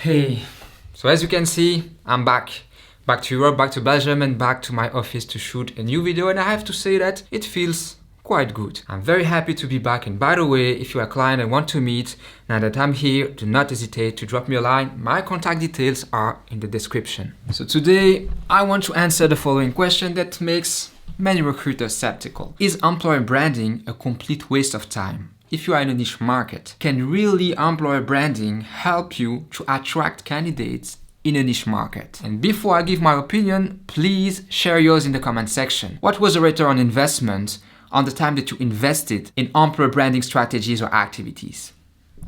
Hey, so as you can see, I'm back. Back to Europe, back to Belgium, and back to my office to shoot a new video, and I have to say that it feels quite good. I'm very happy to be back, and by the way, if you're a client and want to meet, now that I'm here, do not hesitate to drop me a line. My contact details are in the description. So today, I want to answer the following question that makes many recruiters skeptical. Is employer branding a complete waste of time? If you are in a niche market, can really employer branding help you to attract candidates in a niche market? And before I give my opinion, please share yours in the comment section. What was the return on investment on the time that you invested in employer branding strategies or activities?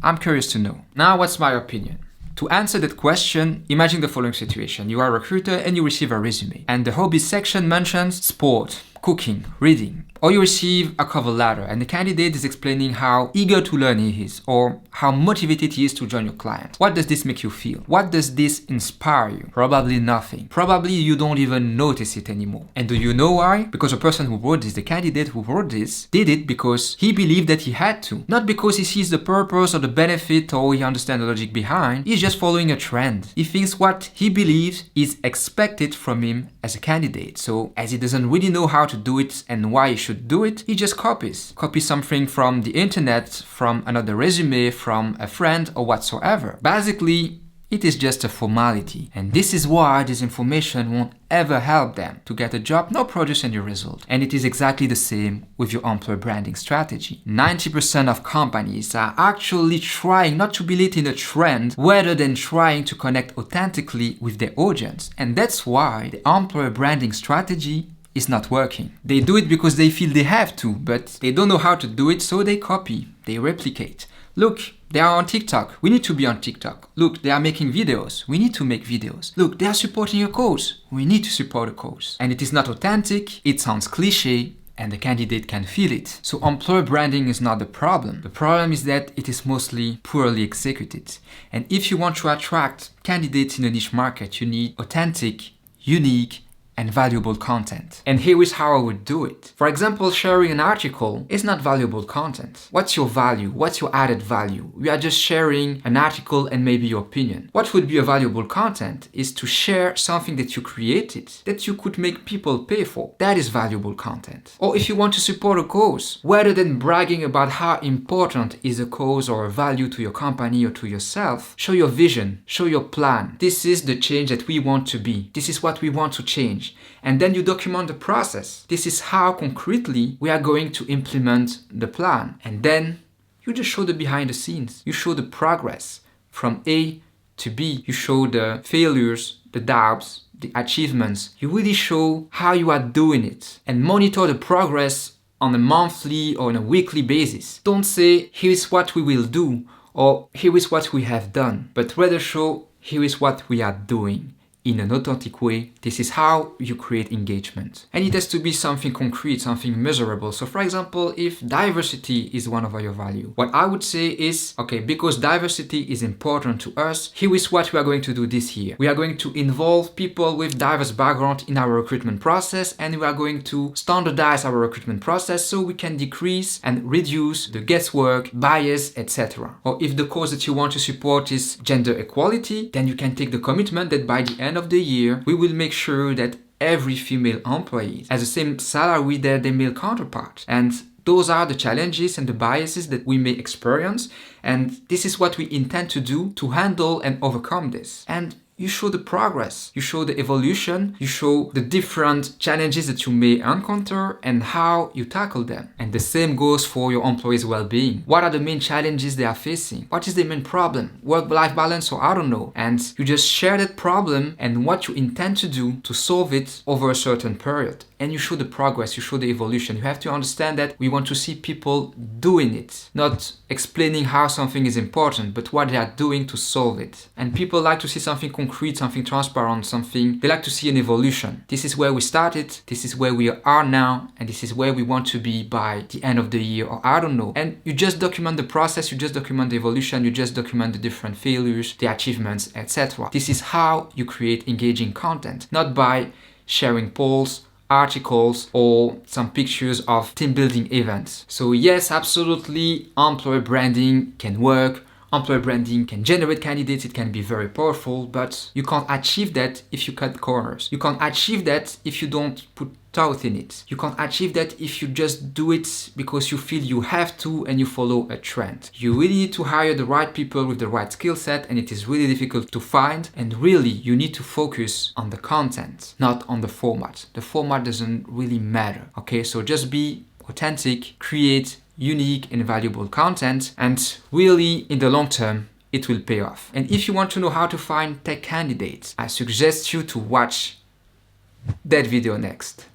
I'm curious to know. Now, what's my opinion? To answer that question, imagine the following situation. You are a recruiter and you receive a resume, and the hobbies section mentions sport, cooking, reading. Or you receive a cover letter and the candidate is explaining how eager to learn he is or how motivated he is to join your client. What does this make you feel? What does this inspire you? Probably nothing. Probably you don't even notice it anymore. And do you know why? Because the person who wrote this, the candidate who wrote this, did it because he believed that he had to. Not because he sees the purpose or the benefit or he understands the logic behind. He's just following a trend. He thinks what he believes is expected from him as a candidate. So as he doesn't really know how to do it and why he should do it, he just copies something from the internet, from another resume, from a friend or whatsoever. Basically, it is just a formality, and this is why this information won't ever help them to get a job nor produce any result. And it is exactly the same with your employer branding strategy. 90% of companies are actually trying not to be late in a trend rather than trying to connect authentically with their audience. And that's why the employer branding strategy is not working. They do it because they feel they have to, but they don't know how to do it, so they copy, they replicate. Look, they are on TikTok. We need to be on TikTok. Look, they are making videos. We need to make videos. Look, they are supporting a cause. We need to support a cause. And it is not authentic, it sounds cliche, and the candidate can feel it. So employer branding is not the problem. The problem is that it is mostly poorly executed. And if you want to attract candidates in a niche market, you need authentic, unique, and valuable content. And here is how I would do it. For example, sharing an article is not valuable content. What's your value? What's your added value? We are just sharing an article and maybe your opinion. What would be a valuable content is to share something that you created, that you could make people pay for. That is valuable content. Or if you want to support a cause, rather than bragging about how important is a cause or a value to your company or to yourself, show your vision, show your plan. This is the change that we want to be. This is what we want to change. And then you document the process. This is how concretely we are going to implement the plan. And then you just show the behind the scenes. You show the progress from A to B. You show the failures, the doubts, the achievements. You really show how you are doing it and monitor the progress on a monthly or on a weekly basis. Don't say, here is what we will do or here is what we have done, but rather show, here is what we are doing. In an authentic way. This is how you create engagement. And it has to be something concrete, something measurable. So for example, if diversity is one of your values, what I would say is, okay, because diversity is important to us, here is what we are going to do this year. We are going to involve people with diverse background in our recruitment process, and we are going to standardize our recruitment process so we can decrease and reduce the guesswork, bias, etc. Or if the cause that you want to support is gender equality, then you can take the commitment that by the end of the year, we will make sure that every female employee has the same salary that their male counterpart. And those are the challenges and the biases that we may experience. And this is what we intend to do to handle and overcome this. And you show the progress, you show the evolution, you show the different challenges that you may encounter and how you tackle them. And the same goes for your employees' well-being. What are the main challenges they are facing? What is the main problem? Work-life balance or I don't know. And you just share that problem and what you intend to do to solve it over a certain period. And you show the progress, you show the evolution. You have to understand that we want to see people doing it, not explaining how something is important, but what they are doing to solve it. And people like to see something concrete, something transparent, they like to see an evolution. This is where we started, this is where we are now, and this is where we want to be by the end of the year, or I don't know. And you just document the process, you just document the evolution, you just document the different failures, the achievements, etc. This is how you create engaging content, not by sharing polls, articles or some pictures of team building events. So yes, absolutely, employer branding can work Employer branding can generate candidates, it can be very powerful, but you can't achieve that if you cut corners. You can't achieve that if you don't put thought in it. You can't achieve that if you just do it because you feel you have to and you follow a trend. You really need to hire the right people with the right skill set, and it is really difficult to find. And really, you need to focus on the content, not on the format. The format doesn't really matter. Okay, so just be authentic, create unique and valuable content, and really in the long term, it will pay off. And if you want to know how to find tech candidates, I suggest you to watch that video next.